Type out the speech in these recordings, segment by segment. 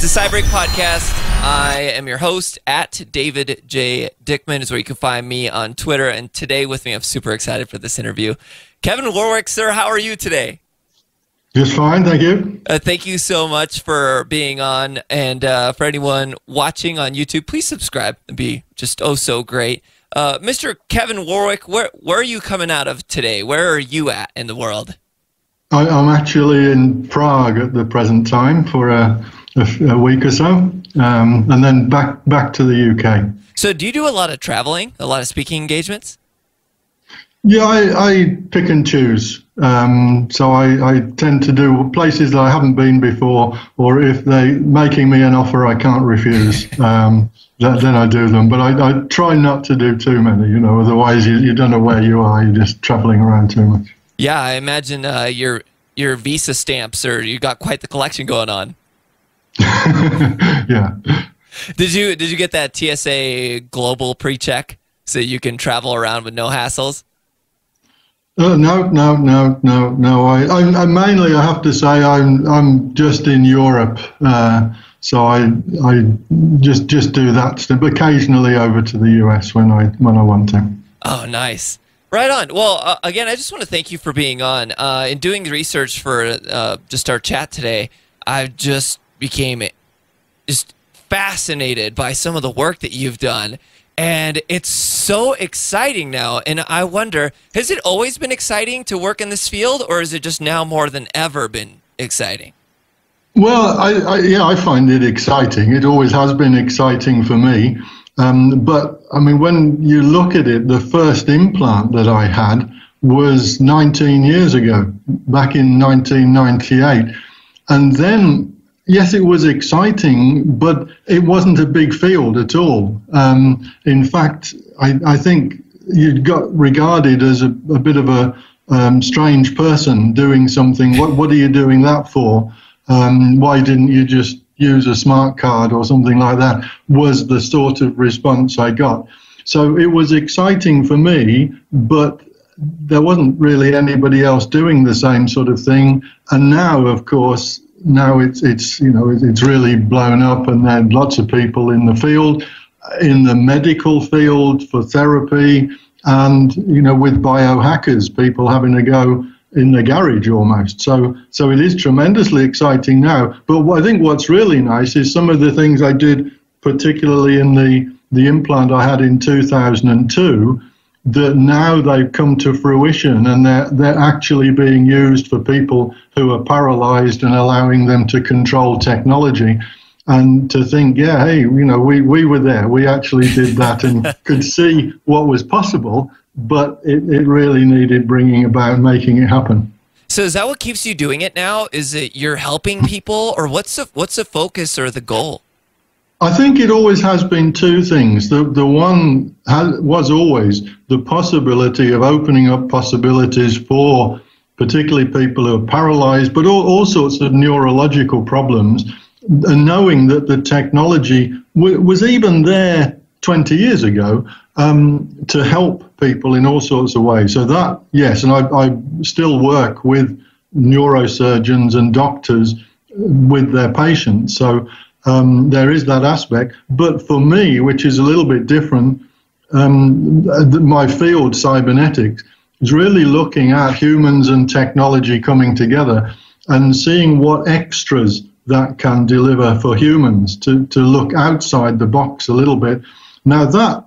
It's a Cybrink podcast. I am your host at David J. Dickman is where you can find me on Twitter. And today with me, I'm super excited for this interview. Kevin Warwick, sir, how are you today? Just fine, thank you. Thank you so much for being on. And for anyone watching on YouTube, please subscribe. It'd be just so great. Mr. Kevin Warwick, where are you coming out of today? Where are you at in the world? I'm actually in Prague at the present time for a week or so, and then back to the UK. So do you do a lot of traveling, a lot of speaking engagements? Yeah, I pick and choose. So I tend to do places that I haven't been before, or if they're making me an offer I can't refuse, then I do them. But I try not to do too many, otherwise you don't know where you are. You're just traveling around too much. Yeah, I imagine your visa stamps, or you got quite the collection going on. Yeah. Did you get that TSA global pre-check so you can travel around with no hassles? No. I mainly, I have to say, I'm just in Europe, so I just do that step. Occasionally over to the US when I want to. Oh, nice. Right on. Well, again, I just want to thank you for being on. In doing the research for just our chat today, I just became just fascinated by some of the work that you've done. And it's so exciting now. And I wonder, has it always been exciting to work in this field, or is it just now more than ever been exciting? Well, I find it exciting. It always has been exciting for me. But, I mean, when you look at it, the first implant that I had was 19 years ago, back in 1998. And then, yes, it was exciting, but it wasn't a big field at all. In fact, I think you got regarded as a bit of a strange person doing something. What are you doing that for? Why didn't you just use a smart card or something like that, was the sort of response I got. So it was exciting for me, but there wasn't really anybody else doing the same sort of thing. And now, of course, it's really blown up, and there are lots of people in the field, in the medical field for therapy, and with biohackers, people having a go in the garage almost. So it is tremendously exciting now. But I think what's really nice is some of the things I did, particularly in the implant I had in 2002, that now they've come to fruition, and they're actually being used for people who are paralyzed and allowing them to control technology. And to think, yeah, hey, we were there. We actually did that and could see what was possible, but it really needed bringing about and making it happen. So is that what keeps you doing it now? Is it you're helping people, or what's the focus or the goal? I think it always has been two things. The one was always the possibility of opening up possibilities for particularly people who are paralyzed, but all sorts of neurological problems, and knowing that the technology was even there 20 years ago to help people in all sorts of ways. So that, yes, and I still work with neurosurgeons and doctors with their patients. So there is that aspect. But for me, which is a little bit different, my field, cybernetics, is really looking at humans and technology coming together and seeing what extras that can deliver for humans to look outside the box a little bit. Now, that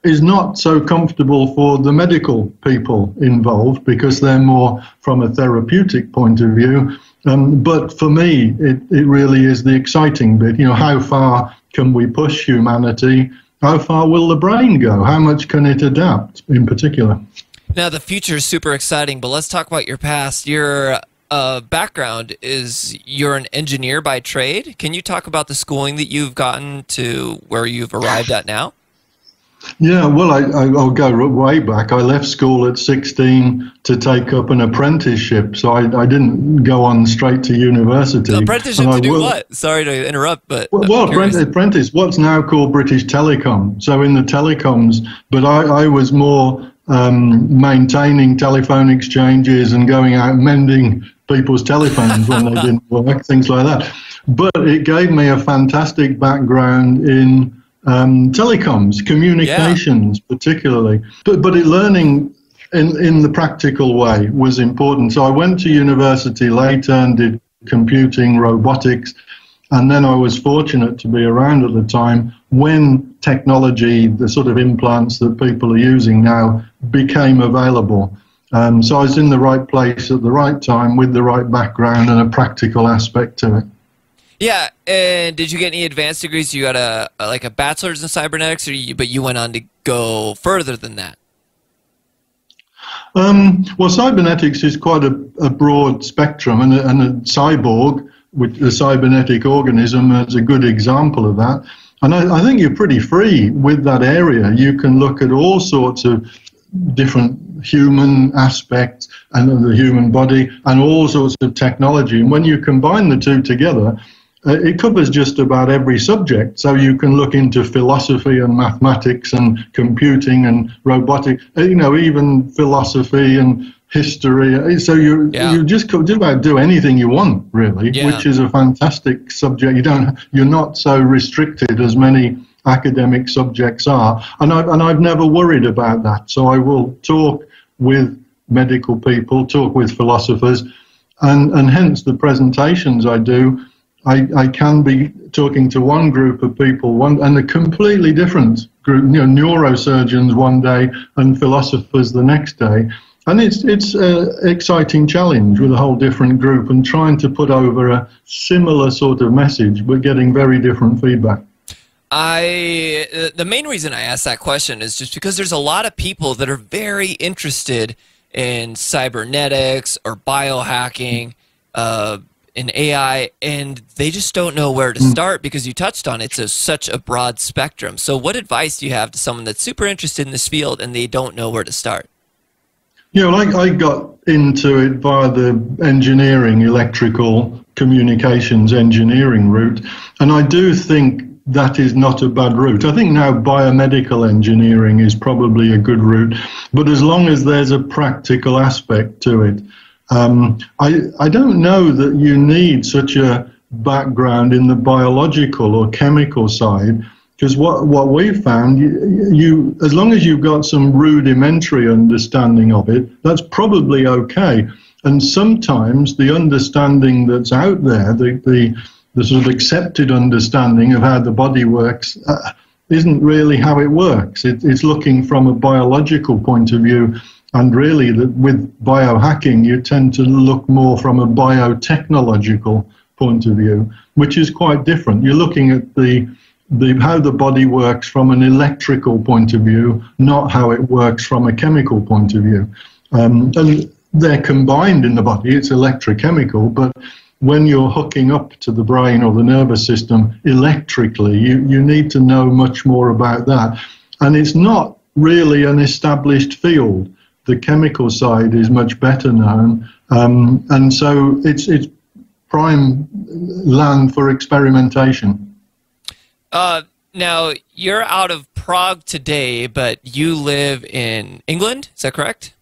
is not so comfortable for the medical people involved because they're more from a therapeutic point of view. But for me, it really is the exciting bit. How far can we push humanity? How far will the brain go? How much can it adapt in particular? Now, the future is super exciting, but let's talk about your past. Your background is you're an engineer by trade. Can you talk about the schooling that you've gotten to where you've arrived at now? Yeah, well, I'll go way back. I left school at 16 to take up an apprenticeship, so I didn't go on straight to university. So apprenticeship to do what? Sorry to interrupt, but well, apprentice, what's now called British Telecom. So in the telecoms, but I was more maintaining telephone exchanges and going out mending people's telephones when they didn't work, things like that. but it gave me a fantastic background in telecoms, communications, particularly. But learning in the practical way was important. So I went to university later and did computing, robotics, and then I was fortunate to be around at the time when technology, the sort of implants that people are using now, became available. So I was in the right place at the right time with the right background and a practical aspect to it. Yeah, and did you get any advanced degrees? You got a bachelor's in cybernetics, but you went on to go further than that? Well, cybernetics is quite a broad spectrum, and a cyborg, which a cybernetic organism, is a good example of that. And I think you're pretty free with that area. You can look at all sorts of different human aspects and the human body and all sorts of technology. And when you combine the two together, it covers just about every subject. So you can look into philosophy and mathematics and computing and robotics, even philosophy and history. So you just do anything you want, really, which is a fantastic subject. You're not so restricted as many academic subjects are. And I've never worried about that. So I will talk with medical people, talk with philosophers, and hence the presentations I do. I can be talking to one group of people and a completely different group, neurosurgeons one day and philosophers the next day. And it's an exciting challenge with a whole different group and trying to put over a similar sort of message, but getting very different feedback. The main reason I asked that question is just because there's a lot of people that are very interested in cybernetics or biohacking, in AI, and they just don't know where to start because you touched on it's such a broad spectrum. So what advice do you have to someone that's super interested in this field and they don't know where to start? I got into it via the engineering, electrical communications engineering route, and I do think that is not a bad route. I think now biomedical engineering is probably a good route, but as long as there's a practical aspect to it. I don't know that you need such a background in the biological or chemical side, because what we've found, as long as you've got some rudimentary understanding of it, that's probably okay. And sometimes the understanding that's out there, the sort of accepted understanding of how the body works, isn't really how it works. It's looking from a biological point of view. And really, with biohacking, you tend to look more from a biotechnological point of view, which is quite different. You're looking at how the body works from an electrical point of view, not how it works from a chemical point of view. And they're combined in the body. It's electrochemical, but when you're hooking up to the brain or the nervous system electrically, you need to know much more about that. And it's not really an established field. The chemical side is much better known, and so it's prime land for experimentation. Now, you're out of Prague today, but you live in England, is that correct?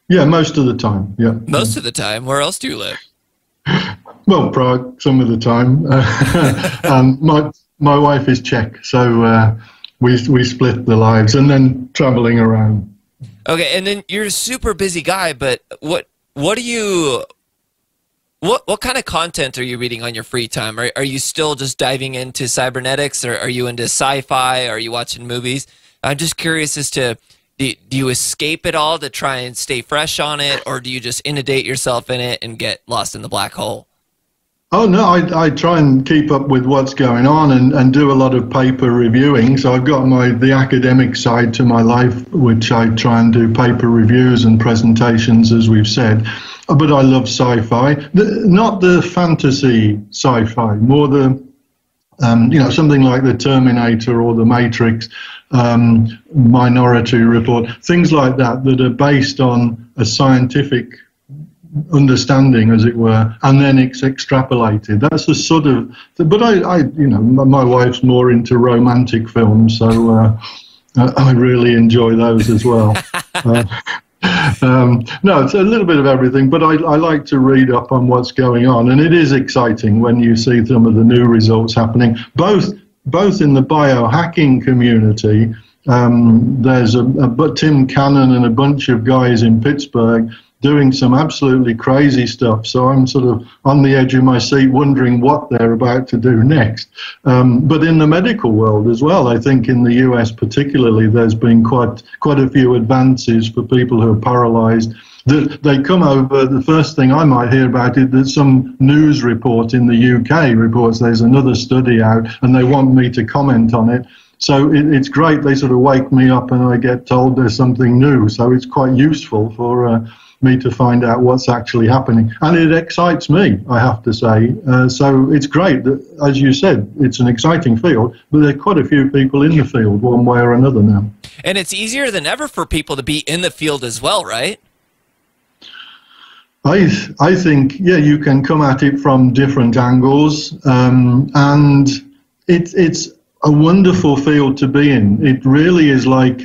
Yeah, most of the time, yeah. Most of the time? Where else do you live? Well, Prague, some of the time. My wife is Czech, so we split the lives, and then traveling around. Okay, and then you're a super busy guy, but what kind of content are you reading on your free time? Are you still just diving into cybernetics, or are you into sci-fi? Are you watching movies? I'm just curious as to, do you escape it all to try and stay fresh on it, or do you just inundate yourself in it and get lost in the black hole? Oh, no, I try and keep up with what's going on and do a lot of paper reviewing. So I've got the academic side to my life, which I try and do paper reviews and presentations, as we've said. But I love sci-fi, not the fantasy sci-fi, more the, something like the Terminator or the Matrix, Minority Report, things like that are based on a scientific understanding, as it were, and then it's extrapolated. That's the sort of, but my wife's more into romantic films, so I really enjoy those as well. No, it's a little bit of everything, but I like to read up on what's going on, and it is exciting when you see some of the new results happening, both in the biohacking community. There's but Tim Cannon and a bunch of guys in Pittsburgh doing some absolutely crazy stuff. So I'm sort of on the edge of my seat wondering what they're about to do next. But in the medical world as well, I think in the US particularly, there's been quite a few advances for people who are paralyzed. They come over, the first thing I might hear about it, that some news report in the UK reports there's another study out and they want me to comment on it. So it's great. They sort of wake me up and I get told there's something new. So it's quite useful for me to find out what's actually happening. And it excites me, I have to say. So it's great that, as you said, it's an exciting field, but there are quite a few people in the field one way or another now. And it's easier than ever for people to be in the field as well, right? I think, yeah, you can come at it from different angles, and it's a wonderful field to be in. It really is like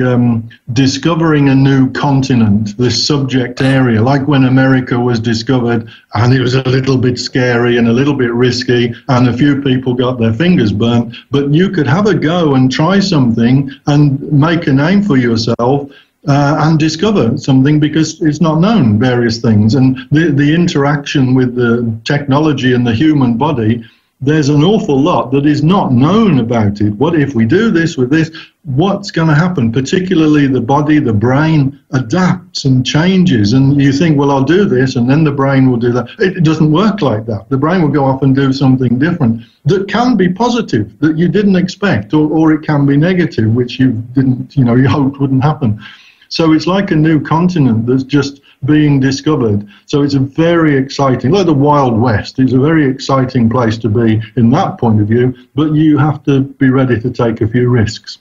discovering a new continent, this subject area, like when America was discovered, and it was a little bit scary and a little bit risky, and a few people got their fingers burnt, but you could have a go and try something and make a name for yourself. And discover something because it's not known, various things. And the interaction with the technology and the human body, there's an awful lot that is not known about it. What if we do this with this? What's going to happen? Particularly the body, the brain adapts and changes. And you think, well, I'll do this, and then the brain will do that. It doesn't work like that. The brain will go off and do something different that can be positive, that you didn't expect, or it can be negative, which you didn't, you hoped wouldn't happen. So it's like a new continent that's just being discovered. So it's a very exciting, like the Wild West, it's a very exciting place to be in that point of view, but you have to be ready to take a few risks.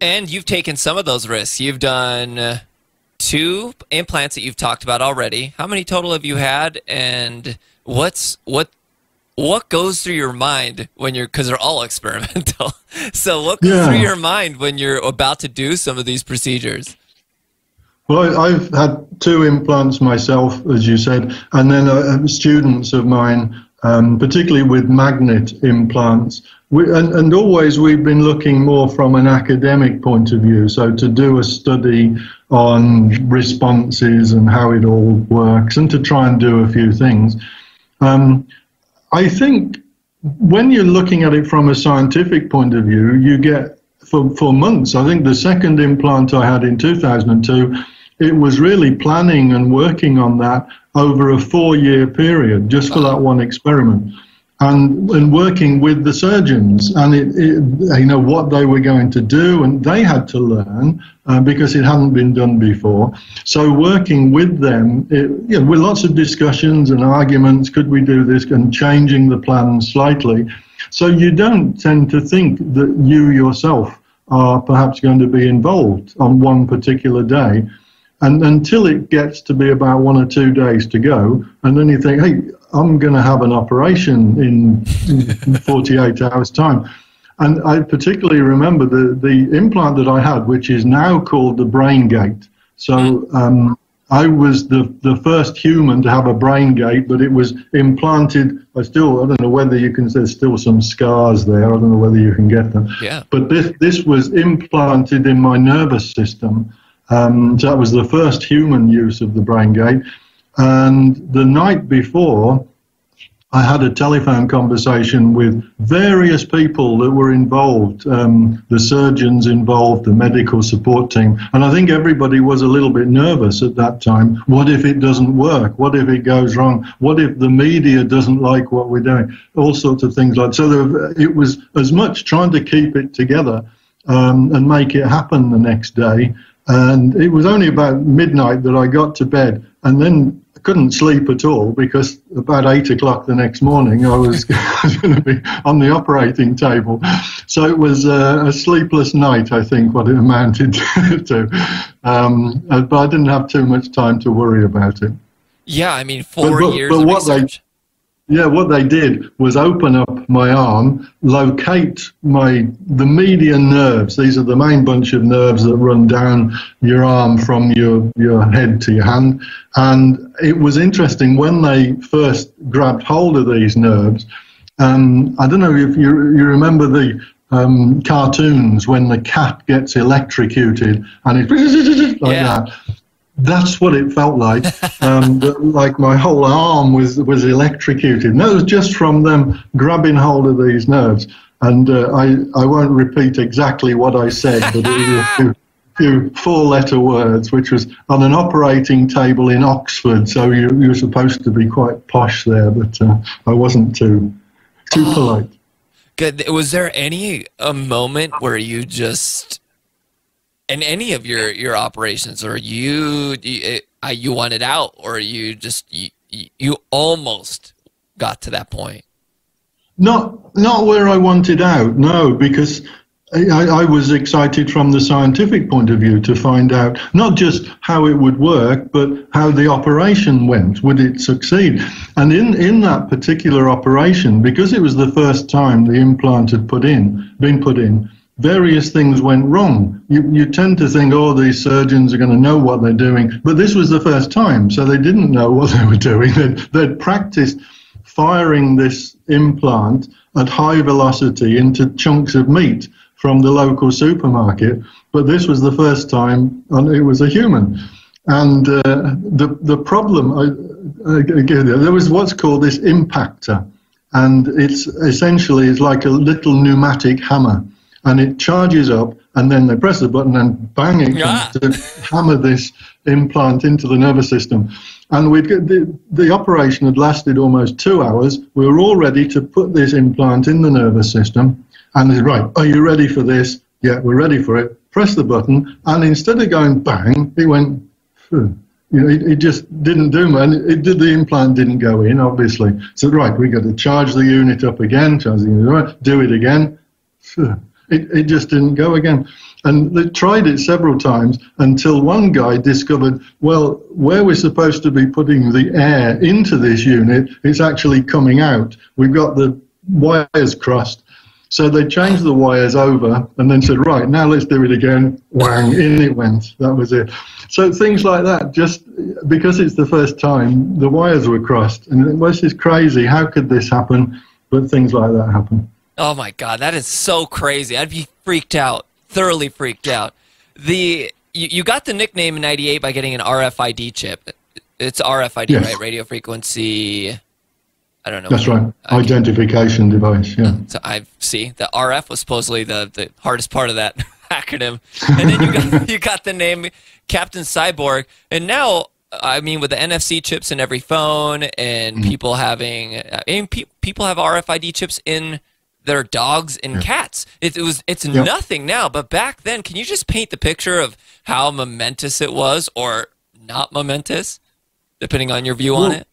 And you've taken some of those risks. You've done 2 implants that you've talked about already. How many total have you had, and what goes through your mind when you're, because they're all experimental, so what goes through your mind when you're about to do some of these procedures? Well, I've had 2 implants myself, as you said, and then students of mine, particularly with magnet implants. And always we've been looking more from an academic point of view, so to do a study on responses and how it all works, and to try and do a few things. I think when you're looking at it from a scientific point of view, you get, for months, I think the second implant I had in 2002, it was really planning and working on that over a 4-year period, just for that one experiment, and working with the surgeons, and what they were going to do, and they had to learn because it hadn't been done before. So working with them, with lots of discussions and arguments, could we do this, and changing the plan slightly. So you don't tend to think that you yourself are perhaps going to be involved on one particular day. And until it gets to be about 1 or 2 days to go, and then you think, hey, I'm going to have an operation in 48 hours' time. And I particularly remember the implant that I had, which is now called the brain gate. So I was the first human to have a brain gate, but it was implanted. I don't know whether you can, there's still some scars there. I don't know whether you can get them. Yeah. But this was implanted in my nervous system. So that was the first human use of the brain gate. And the night before, I had a telephone conversation with various people that were involved, the surgeons involved, the medical support team. And I think everybody was a little bit nervous at that time. What if it doesn't work? What if it goes wrong? What if the media doesn't like what we're doing? All sorts of things like that. So it was as much trying to keep it together and make it happen the next day. And it was only about midnight that I got to bed, and then I couldn't sleep at all because about 8 o'clock the next morning I was going to be on the operating table. So it was a sleepless night, I think, what it amounted to. But I didn't have too much time to worry about it. Yeah, I mean, 4 years of research. Yeah, what they did was open up my arm, locate the median nerves. These are the main bunch of nerves that run down your arm from your head to your hand. And it was interesting when they first grabbed hold of these nerves. I don't know if you remember the cartoons when the cat gets electrocuted and it's like that. That's what it felt like. Like my whole arm was electrocuted. And that was just from them grabbing hold of these nerves. And I won't repeat exactly what I said, but it was a few four-letter words, which was on an operating table in Oxford. So you're supposed to be quite posh there, but I wasn't too polite. Good. Was there a moment where you just, in any of your operations, or you wanted out, or you almost got to that point? Not where I wanted out, no, because I was excited from the scientific point of view to find out not just how it would work, but how the operation went. Would it succeed? And in that particular operation, because it was the first time the implant had been put in, various things went wrong. You tend to think, oh, these surgeons are going to know what they're doing, but this was the first time, so they didn't know what they were doing. They'd practiced firing this implant at high velocity into chunks of meat from the local supermarket, but this was the first time it was a human. And the problem, again, there was what's called this impactor, and it's like a little pneumatic hammer. And it charges up, and then they press the button, and bang, it comes to hammer this implant into the nervous system. And the operation had lasted almost 2 hours. We were all ready to put this implant in the nervous system. And they said, right, are you ready for this? Yeah, we're ready for it. Press the button, and instead of going bang, it went, it just didn't do much. The implant didn't go in, obviously. So, right, we got to charge the unit up again, do it again. It just didn't go again. And they tried it several times until one guy discovered, well, where we're supposed to be putting the air into this unit, it's actually coming out. We've got the wires crossed. So they changed the wires over and then said, right, now let's do it again. Whang, in it went. That was it. So things like that, just because it's the first time, the wires were crossed. And this is crazy. How could this happen? But things like that happen. Oh my God, that is so crazy. I'd be freaked out, thoroughly freaked out. You got the nickname in '98 by getting an RFID chip. It's RFID, yes. Right? Radio frequency, I don't know. That's right. Identification device, yeah. So I see. The RF was supposedly the hardest part of that acronym. And then you got the name Captain Cyborg. And now, I mean, with the NFC chips in every phone and people having, people have RFID chips in their dogs and cats. It's nothing now, but back then, can you just paint the picture of how momentous it was, or not momentous, depending on your view on it?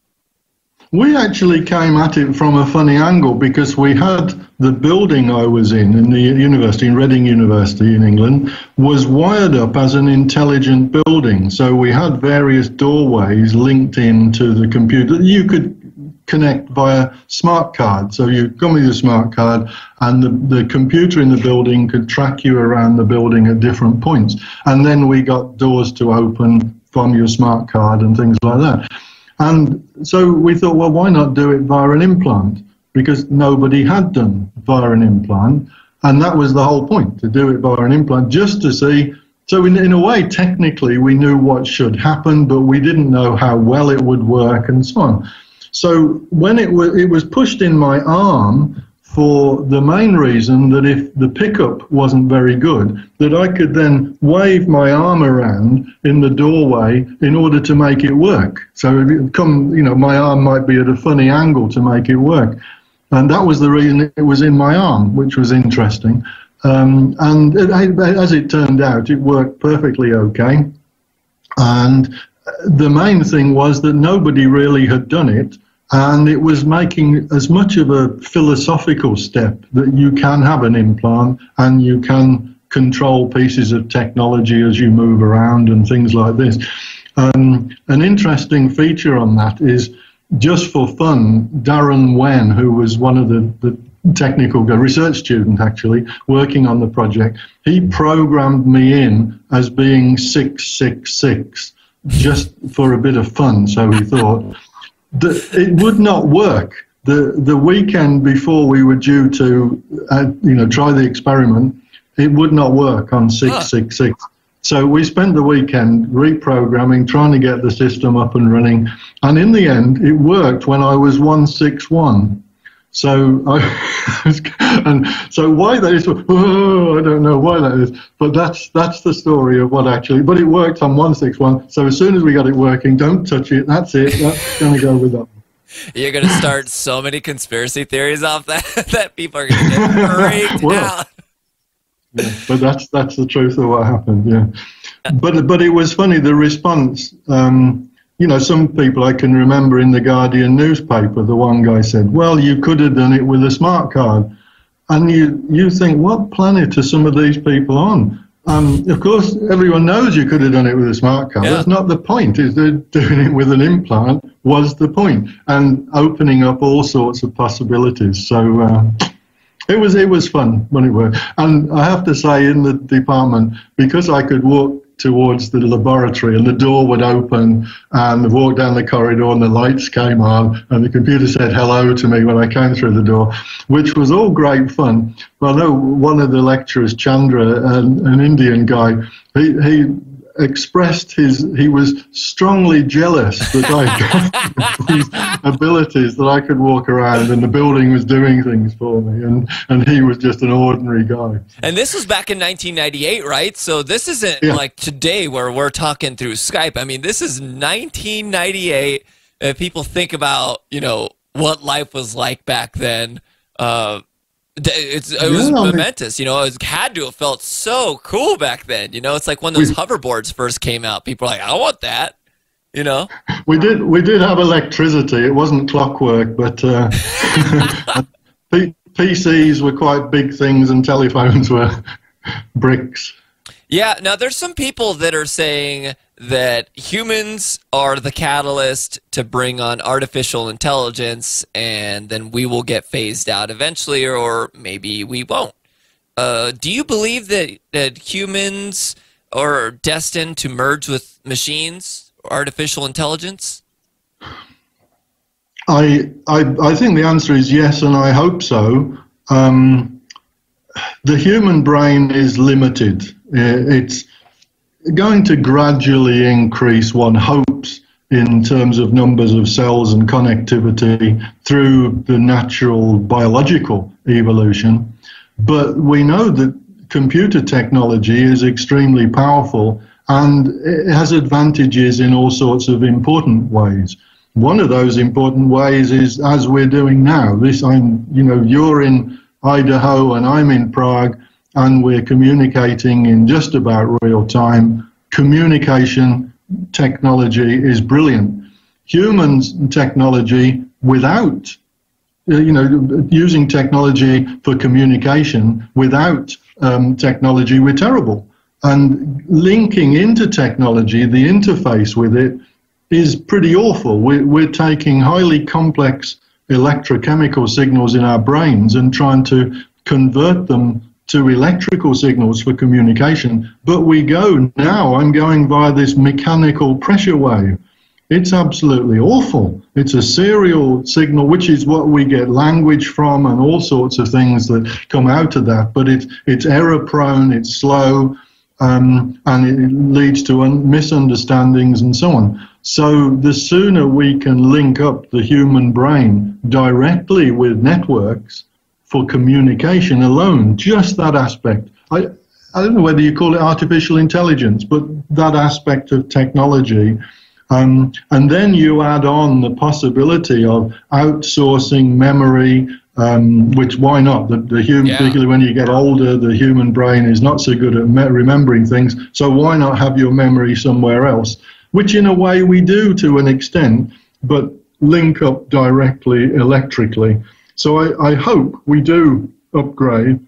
We actually came at it from a funny angle, because we had the building I was in the university, in Reading University in England, was wired up as an intelligent building. So we had various doorways linked into the computer. You could connect via smart card. So you come with your smart card, and the computer in the building could track you around the building at different points. And then we got doors to open from your smart card and things like that. And so we thought, well, why not do it via an implant? Because nobody had done via an implant. And that was the whole point, to do it via an implant, just to see. So in a way, technically, we knew what should happen, but we didn't know how well it would work and so on. So when it was pushed in my arm for the main reason that if the pickup wasn't very good, that I could then wave my arm around in the doorway in order to make it work. So it would come, my arm might be at a funny angle to make it work. And that was the reason it was in my arm, which was interesting. As it turned out, it worked perfectly okay. And the main thing was that nobody really had done it, and it was making as much of a philosophical step that you can have an implant and you can control pieces of technology as you move around and things like this. An interesting feature on that is just for fun, Darren Wen, who was one of the technical research student actually working on the project, he programmed me in as being 666 just for a bit of fun. So he thought that it would not work. The weekend before we were due to try the experiment, it would not work on 666. So we spent the weekend reprogramming, trying to get the system up and running, and in the end it worked when I was 161. So so why that is, I don't know why that is, but that's the story of what actually. But it worked on 161. So as soon as we got it working, don't touch it. That's it. That's going to go with that. You're going to start so many conspiracy theories off that people are going to get freaked out. Yeah, but that's the truth of what happened. Yeah, but it was funny, the response. Some people I can remember in the Guardian newspaper, the one guy said, well, you could have done it with a smart card. And you think, what planet are some of these people on? Of course, everyone knows you could have done it with a smart card. Yeah. That's not the point. Is that doing it with an implant was the point, and opening up all sorts of possibilities. So it was fun when it worked. And I have to say, in the department, because I could walk towards the laboratory and the door would open and walk down the corridor and the lights came on and the computer said hello to me when I came through the door, which was all great fun. Well, no, one of the lecturers, Chandra, an Indian guy, he expressed he was strongly jealous that I got these abilities, that I could walk around and the building was doing things for me, and he was just an ordinary guy. And this was back in 1998, right? So this isn't like today where we're talking through Skype. I mean, this is 1998. If people think about, what life was like back then, it was momentous, it had to have felt so cool back then. It's like when those hoverboards first came out, people were like, I want that, We did have electricity. It wasn't clockwork, but PCs were quite big things and telephones were bricks. Yeah, now there's some people that are saying that humans are the catalyst to bring on artificial intelligence, and then we will get phased out eventually, or maybe we won't. Do you believe that humans are destined to merge with machines, artificial intelligence? I think the answer is yes, and I hope so. The human brain is limited. It's going to gradually increase, one hopes, in terms of numbers of cells and connectivity through the natural biological evolution. But we know that computer technology is extremely powerful and it has advantages in all sorts of important ways. One of those important ways is, as we're doing now, you're in Idaho and I'm in Prague, and we're communicating in just about real time. Communication technology is brilliant. Humans technology without, using technology for communication without technology, we're terrible. And linking into technology, the interface with it, is pretty awful. We're taking highly complex electrochemical signals in our brains and trying to convert them to electrical signals for communication, but I'm going via this mechanical pressure wave. It's absolutely awful. It's a serial signal, which is what we get language from and all sorts of things that come out of that, but it's error prone, it's slow, and it leads to misunderstandings and so on. So the sooner we can link up the human brain directly with networks for communication alone, just that aspect. I don't know whether you call it artificial intelligence, but that aspect of technology. And then you add on the possibility of outsourcing memory, which why not? The human, particularly when you get older, the human brain is not so good at remembering things. So why not have your memory somewhere else? Which in a way we do to an extent, but link up directly electrically. So I hope we do upgrade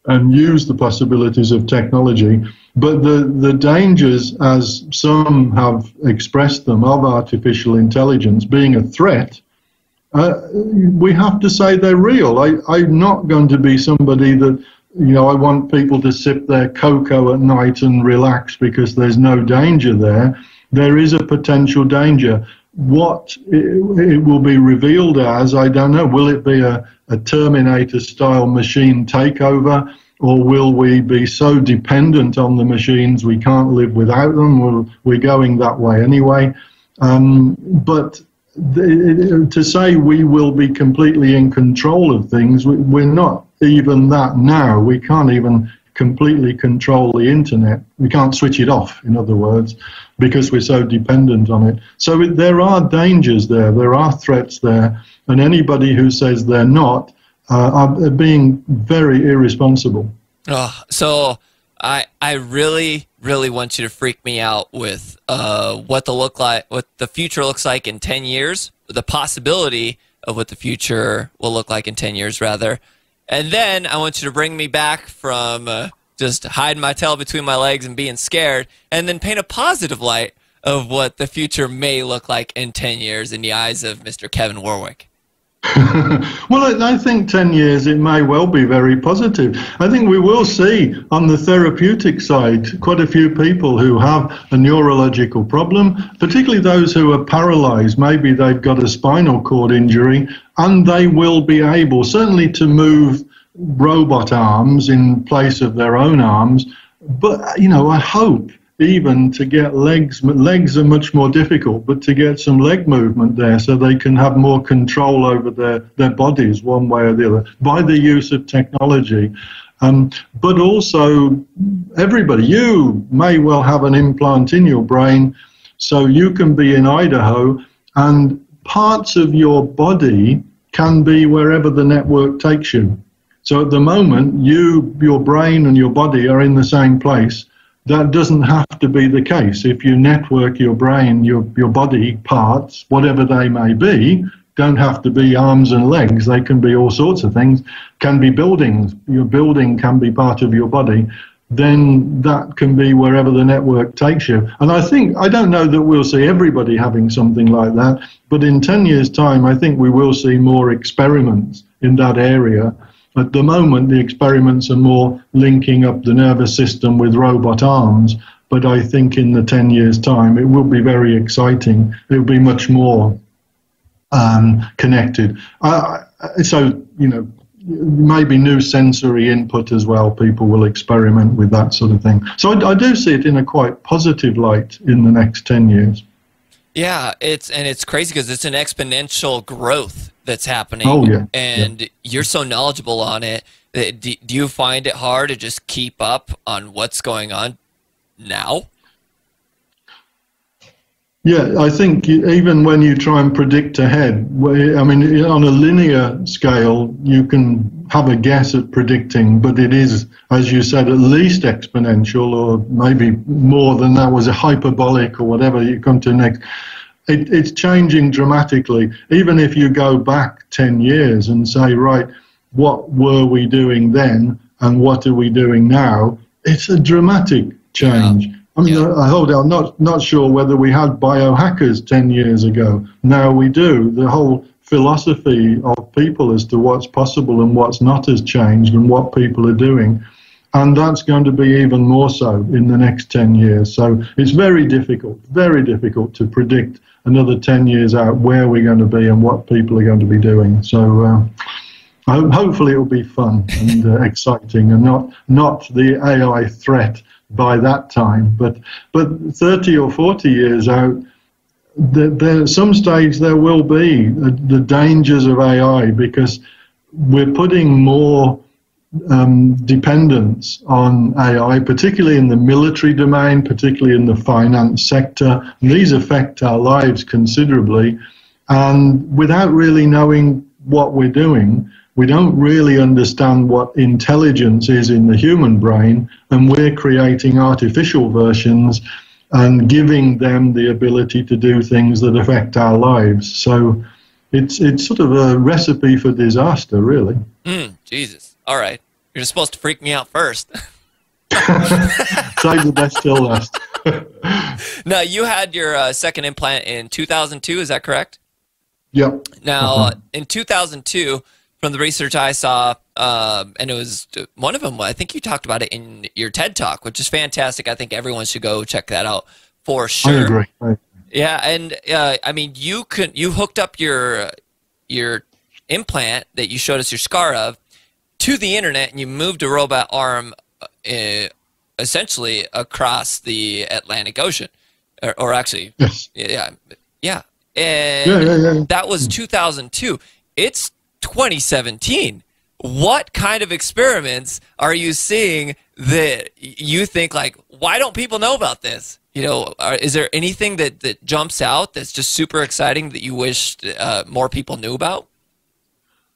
and use the possibilities of technology. But the dangers, as some have expressed them, of artificial intelligence being a threat, we have to say they're real. I'm not going to be somebody that, I want people to sip their cocoa at night and relax because there's no danger there. There is a potential danger. What it will be revealed as, I don't know. Will it be a Terminator-style machine takeover, or will we be so dependent on the machines we can't live without them? We're going that way anyway. But to say we will be completely in control of things, we're not even that now. We can't even completely control the internet. We can't switch it off, in other words, because we're so dependent on it. So there are dangers there, there are threats there, and anybody who says they're not are being very irresponsible. Oh, so I really want you to freak me out with what the future looks like in 10 years, the possibility of what the future will look like in 10 years, rather. And then I want you to bring me back from just hiding my tail between my legs and being scared, and then paint a positive light of what the future may look like in 10 years in the eyes of Mr. Kevin Warwick. Well, I think 10 years it may well be very positive. I think we will see on the therapeutic side quite a few people who have a neurological problem, particularly those who are paralyzed. Maybe they've got a spinal cord injury, and they will be able certainly to move robot arms in place of their own arms. But, I hope even to get legs are much more difficult, but to get some leg movement there so they can have more control over their bodies one way or the other by the use of technology. But also everybody, you may well have an implant in your brain, so you can be in Idaho and parts of your body can be wherever the network takes you. So at the moment, your brain and your body are in the same place. That doesn't have to be the case. If you network your brain, your body parts, whatever they may be, don't have to be arms and legs. They can be all sorts of things. Can be buildings. Your building can be part of your body. Then that can be wherever the network takes you. And I don't know that we'll see everybody having something like that, but in 10 years' time, I think we will see more experiments in that area. At the moment, the experiments are more linking up the nervous system with robot arms, but I think in the 10 years' time, it will be very exciting. It will be much more connected. So, maybe new sensory input as well. People will experiment with that sort of thing. So I do see it in a quite positive light in the next 10 years. Yeah, it's crazy because it's an exponential growth that's happening. Oh, yeah. And you're so knowledgeable on it. Do you find it hard to just keep up on what's going on now? Yeah, I think even when you try and predict ahead, I mean, on a linear scale, you can have a guess at predicting, but it is, as you said, at least exponential, or maybe more than that, was a hyperbolic or whatever you come to next. It's changing dramatically. Even if you go back 10 years and say, right, what were we doing then and what are we doing now? It's a dramatic change. Yeah. I mean, I'm not sure whether we had biohackers 10 years ago. Now we do. The whole philosophy of people as to what's possible and what's not has changed, and what people are doing. And that's going to be even more so in the next 10 years. So it's very difficult to predict another 10 years out where we're going to be and what people are going to be doing. So hopefully it will be fun and exciting, and not the AI threat by that time. But 30 or 40 years out, at some stage there will be the dangers of AI, because we're putting more dependence on AI, particularly in the military domain, particularly in the finance sector. And these affect our lives considerably, and without really knowing what we're doing, we don't really understand what intelligence is in the human brain, and we're creating artificial versions and giving them the ability to do things that affect our lives. So it's sort of a recipe for disaster, really. Jesus. All right. You're supposed to freak me out first. Save the best till last. Now, you had your second implant in 2002, is that correct? Yep. Now, in 2002, from the research I saw, and it was one of them, I think you talked about it in your TED Talk, which is fantastic. I think everyone should go check that out for sure. I agree. Yeah, and I mean, you hooked up your implant that you showed us your scar of to the internet, and you moved a robot arm essentially across the Atlantic Ocean, or actually, yes, yeah, and yeah. That was 2002. It's 2017. What kind of experiments are you seeing that you think, like, why don't people know about this? You know, is there anything that jumps out that's just super exciting that you wish more people knew about?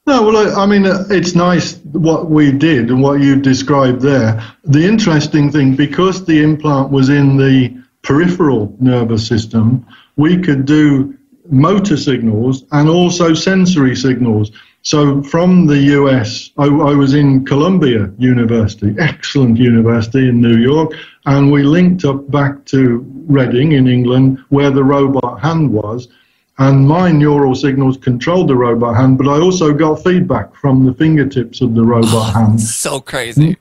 No, well, I mean, it's nice what we did and what you've described there. The interesting thing, because the implant was in the peripheral nervous system, we could do motor signals and also sensory signals. So from the US, I was in Columbia University, excellent university in New York, and we linked up back to Reading in England, where the robot hand was. And my neural signals controlled the robot hand, but I also got feedback from the fingertips of the robot hand. So crazy.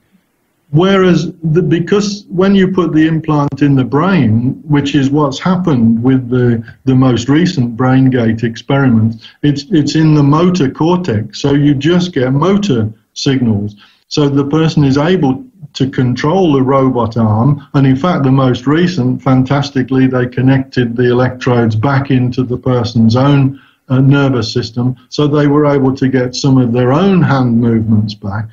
Whereas, because when you put the implant in the brain, which is what's happened with the most recent BrainGate experiments, it's in the motor cortex, so you just get motor signals. So the person is able to control the robot arm, and in fact the most recent, fantastically, they connected the electrodes back into the person's own nervous system, so they were able to get some of their own hand movements back,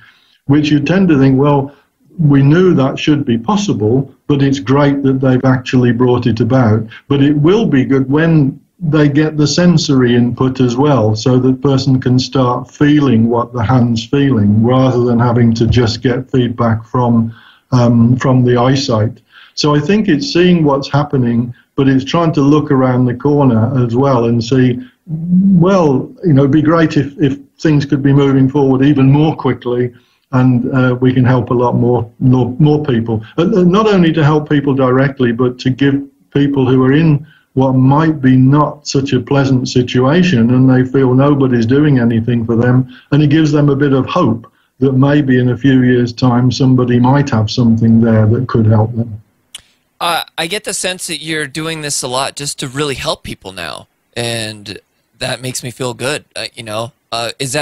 which you tend to think, well, we knew that should be possible, but it's great that they've actually brought it about. But it will be good when they get the sensory input as well, so the person can start feeling what the hand's feeling, rather than having to just get feedback from the eyesight. So I think it's seeing what's happening, but it's trying to look around the corner as well and see, well, you know, it'd be great if things could be moving forward even more quickly, and we can help a lot more people. Not only to help people directly, but to give people who are in what might be not such a pleasant situation, and they feel nobody's doing anything for them, and it gives them a bit of hope that maybe in a few years' time somebody might have something there that could help them. I get the sense that you're doing this a lot just to really help people now, and that makes me feel good. You know, was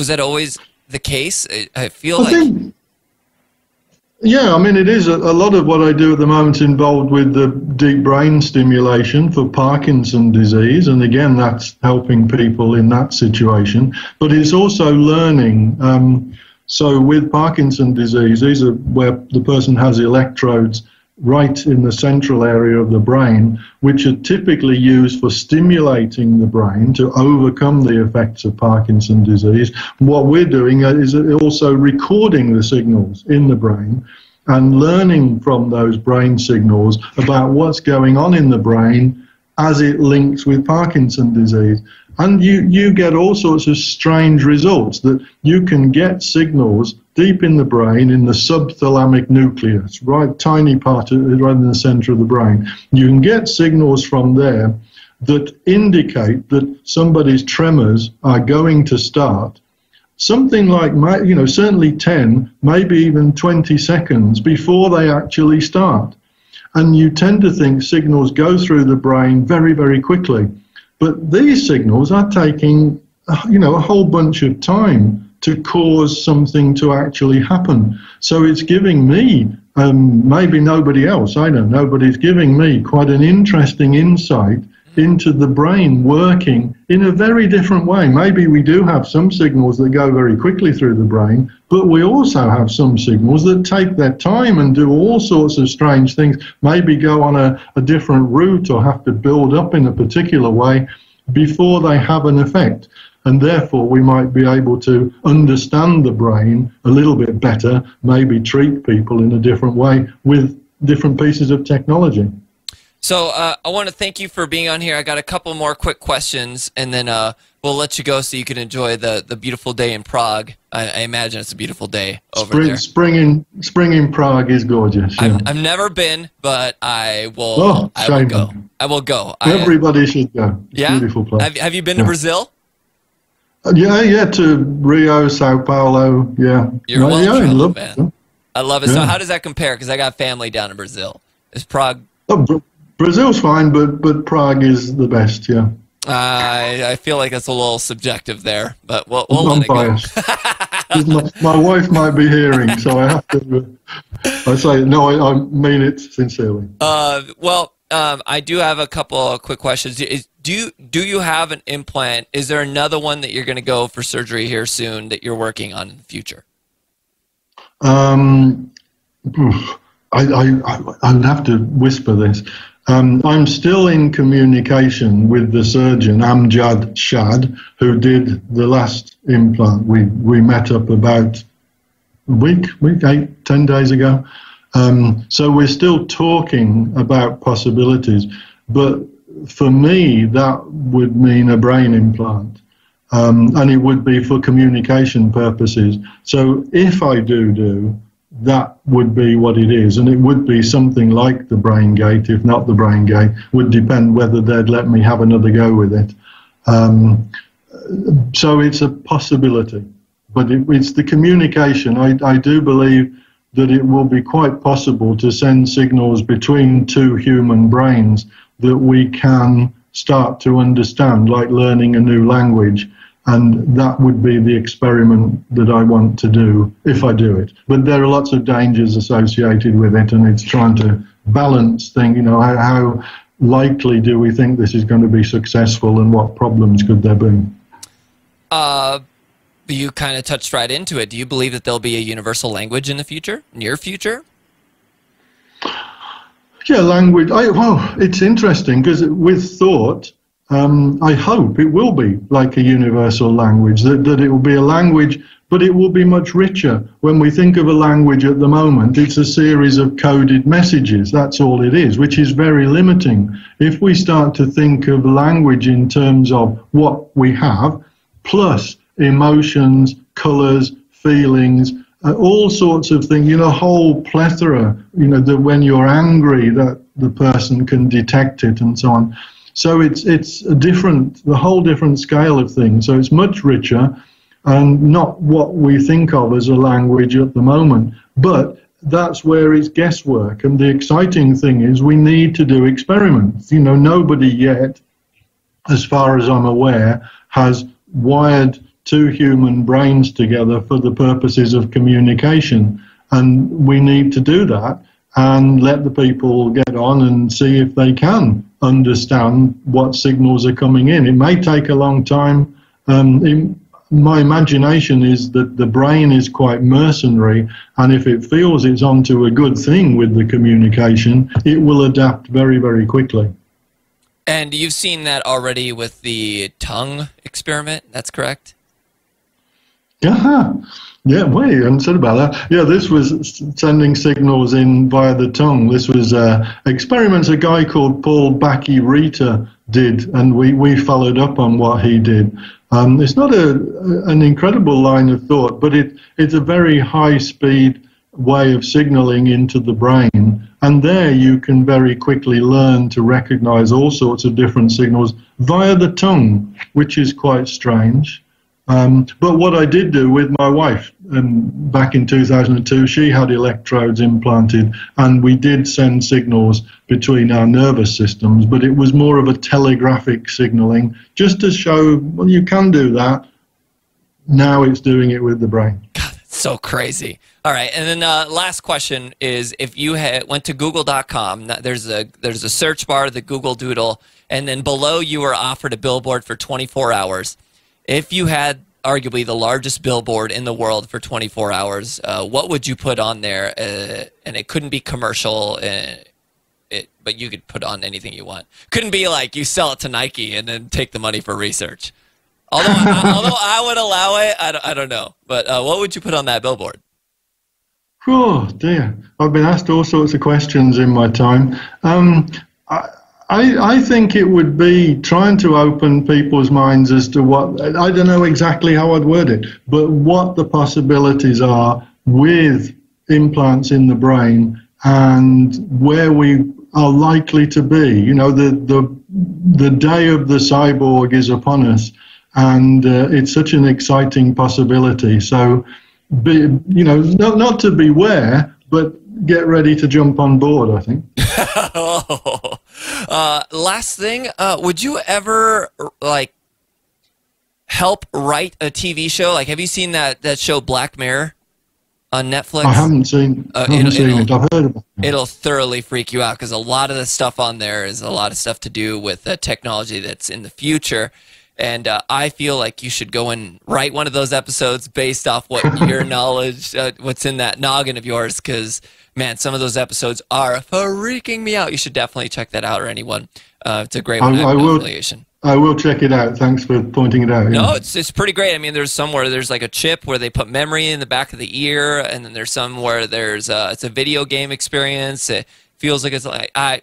that always the case? I feel like. Yeah, I mean, it is a lot of what I do at the moment involved with the deep brain stimulation for Parkinson's disease, and again, that's helping people in that situation. But it's also learning. So with Parkinson's disease, these are where the person has electrodes right in the central area of the brain, which are typically used for stimulating the brain to overcome the effects of Parkinson's disease. What we're doing is also recording the signals in the brain and learning from those brain signals about what's going on in the brain as it links with Parkinson's disease. And you get all sorts of strange results, that you can get signals deep in the brain, in the subthalamic nucleus, right, tiny part right in the center of the brain. You can get signals from there that indicate that somebody's tremors are going to start something like, you know, certainly 10, maybe even 20 seconds before they actually start. And you tend to think signals go through the brain very, very quickly. But these signals are taking, you know, a whole bunch of time to cause something to actually happen. So it's giving me, maybe nobody else, I don't know, but it's giving me quite an interesting insight into the brain working in a very different way. Maybe we do have some signals that go very quickly through the brain, but we also have some signals that take their time and do all sorts of strange things, maybe go on a different route or have to build up in a particular way before they have an effect. And therefore, we might be able to understand the brain a little bit better, maybe treat people in a different way with different pieces of technology. So I want to thank you for being on here. I got a couple more quick questions, and then we'll let you go so you can enjoy the beautiful day in Prague. I imagine it's a beautiful day over there. Spring in Prague is gorgeous. Yeah. I've never been, but I will. Oh, I will shame. go. I will go. Everybody should go. It's yeah? a beautiful place. Have you been to Brazil? Yeah, to Rio, Sao Paulo. Yeah. You're well traveled, man. It. I love it. So how does that compare? Because I got family down in Brazil. Is Prague? Oh, Brazil's fine, but Prague is the best. Yeah. I feel like it's a little subjective there, but we'll let it go. my wife might be hearing, so I have to. I say no. I mean it sincerely. I do have a couple of quick questions. Do you have an implant? Is there another one that you're going to go for surgery here soon that you're working on in the future? I'd have to whisper this. I'm still in communication with the surgeon, Amjad Shad, who did the last implant. We met up about a week, 10 days ago. So we're still talking about possibilities. But for me, that would mean a brain implant. And it would be for communication purposes. So if I do, that would be what it is, and it would be something like the brain gate, if not the brain gate. Would depend whether they'd let me have another go with it. So it's a possibility, but it's the communication. I do believe that it will be quite possible to send signals between two human brains that we can start to understand, like learning a new language. And that would be the experiment that I want to do if I do it. But there are lots of dangers associated with it, and it's trying to balance things. You know, how likely do we think this is going to be successful, and what problems could there be? You kind of touched right into it. Do you believe that there'll be a universal language in the future, near future? Yeah, language. Well, it's interesting because with thought, I hope it will be like a universal language, that it will be a language, but it will be much richer. When we think of a language at the moment, it's a series of coded messages. That's all it is, which is very limiting. If we start to think of language in terms of what we have, plus emotions, colors, feelings, all sorts of things, you know, a whole plethora, you know, that when you're angry, that the person can detect it and so on. So it's the whole different scale of things. So it's much richer and not what we think of as a language at the moment. But that's where it's guesswork. And the exciting thing is we need to do experiments. You know, nobody yet, as far as I'm aware, has wired two human brains together for the purposes of communication. And we need to do that and let the people get on and see if they can understand what signals are coming in. It may take a long time. My imagination is that the brain is quite mercenary, and if it feels it's onto a good thing with the communication, it will adapt very, very quickly. And you've seen that already with the tongue experiment, that's correct? Yeah, wait, I hadn't said about that. Yeah, this was sending signals in via the tongue. This was experiments a guy called Paul Baki-Rita did, and we followed up on what he did. It's not an incredible line of thought, but it's a very high-speed way of signaling into the brain. And there you can very quickly learn to recognize all sorts of different signals via the tongue, which is quite strange. But what I did do with my wife back in 2002, she had electrodes implanted, and we did send signals between our nervous systems, but it was more of a telegraphic signaling, just to show, well, you can do that. Now it's doing it with the brain. God, that's so crazy. All right, and then last question is, if you went to google.com, there's a search bar, the Google Doodle, and then below you were offered a billboard for 24 hours. If you had arguably the largest billboard in the world for 24 hours, what would you put on there? And it couldn't be commercial, but you could put on anything you want. Couldn't be like you sell it to Nike and then take the money for research. Although I would allow it, I don't know. But what would you put on that billboard? Oh, dear. I've been asked all sorts of questions in my time. I think it would be trying to open people's minds as to what, I don't know exactly how I'd word it, but what the possibilities are with implants in the brain and where we are likely to be. You know, the day of the cyborg is upon us, and it's such an exciting possibility. So, you know, not to beware, but get ready to jump on board, I think. Last thing, would you ever like help write a TV show? Like, have you seen that show Black Mirror on Netflix? I haven't seen it. I've heard about it. It'll thoroughly freak you out because a lot of the stuff on there is a lot of stuff to do with the technology that's in the future. And I feel like you should go and write one of those episodes based off what your knowledge, what's in that noggin of yours, because, man, some of those episodes are freaking me out. You should definitely check that out, or anyone. It's a great one. I will check it out. Thanks for pointing it out. No, it's pretty great. I mean, there's some where there's like a chip where they put memory in the back of the ear, and then there's some where there's it's a video game experience. It feels like it's like I'll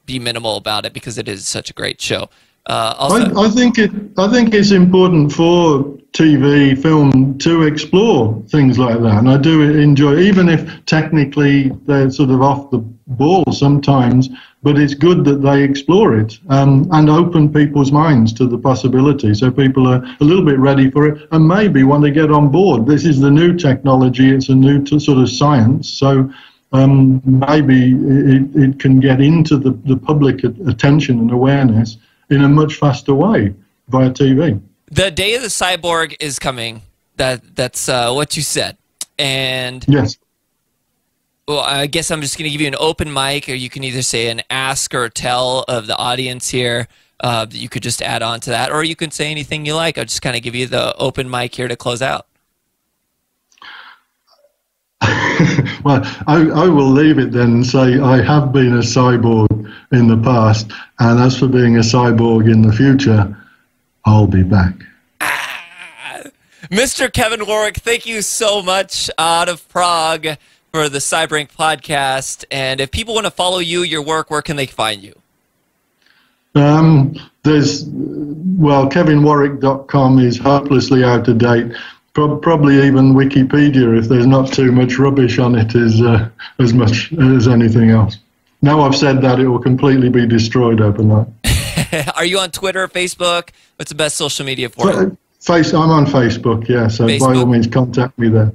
be minimal about it because it is such a great show. I think it's important for TV, film to explore things like that, and I do enjoy, even if technically they're sort of off the ball sometimes. But it's good that they explore it and open people's minds to the possibility, so people are a little bit ready for it, and maybe when they get on board, this is the new technology, it's a new sort of science, so maybe it can get into the public attention and awareness in a much faster way via TV. The day of the cyborg is coming. That's what you said. And yes. Well, I guess I'm just going to give you an open mic, or you can either say an ask or tell of the audience here. That you could just add on to that, or you can say anything you like. I'll just kind of give you the open mic here to close out. Well, I will leave it then and say I have been a cyborg in the past, and as for being a cyborg in the future, I'll be back. Mr. Kevin Warwick, thank you so much out of Prague for the Cybrink podcast. And if people want to follow you, your work, where can they find you? There's, well, kevinwarwick.com is hopelessly out of date. Probably even Wikipedia, if there's not too much rubbish on it, is as much as anything else. Now I've said that, it will completely be destroyed overnight. Are you on Twitter, Facebook? What's the best social media for you? I'm on Facebook, yeah, so Facebook. By all means, contact me there.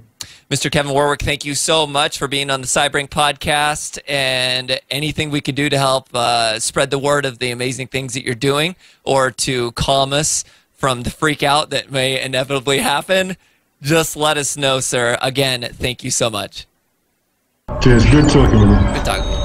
Mr. Kevin Warwick, thank you so much for being on the Cybrink podcast, and anything we could do to help spread the word of the amazing things that you're doing, or to calm us from the freak out that may inevitably happen, just let us know, sir. Again, thank you so much. Cheers. Good talking with you. Good talking with you.